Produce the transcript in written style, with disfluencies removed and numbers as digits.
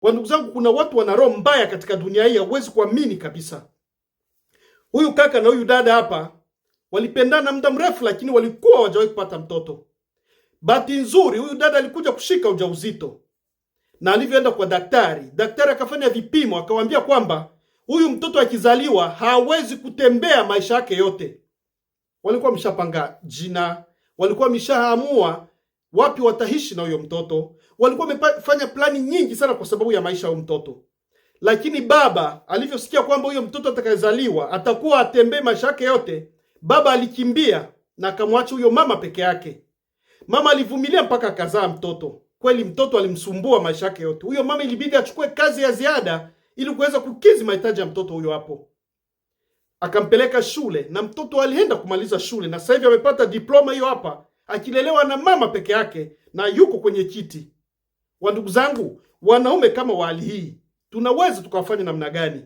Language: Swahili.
Kwa ndugu zangu, kuna watu wana roho mbaya katika dunia hii, huwezi kuamini kabisa. Huyu kaka na huyu dada hapa walipendana muda mrefu, lakini walikuwa hawajawahi kupata mtoto. Bahati nzuri huyu dada alikuja kushika ujauzito, na alivyoenda kwa daktari akafanya vipimo, akamwambia kwamba huyu mtoto akizaliwa hawezi kutembea maisha yake yote. Walikuwa wameshapanga jina, walikuwa wameshaamua wapi wataishi na huyo mtoto, walikuwa wamefanya plani nyingi sana kwa sababu ya maisha ya mtoto. Lakini baba alivyosikia kwamba huyo mtoto atakayezaliwa atakuwa atembee maisha yake yote, baba alikimbia na akamwacha huyo mama peke yake. Mama alivumilia mpaka akazaa mtoto. Kweli mtoto alimsumbua maisha yake yote. Huyo mama ilibidi achukue kazi ya ziada ili kuweza kukizi mahitaji ya mtoto huyo hapo. Akampeleka shule na mtoto alienda kumaliza shule, na sasa hivi amepata diploma hiyo hapa, akilelewa na mama peke yake na yuko kwenye kiti. Wa ndugu zangu, wanaume kama wa hali hii tunaweza tukawafanya namna gani?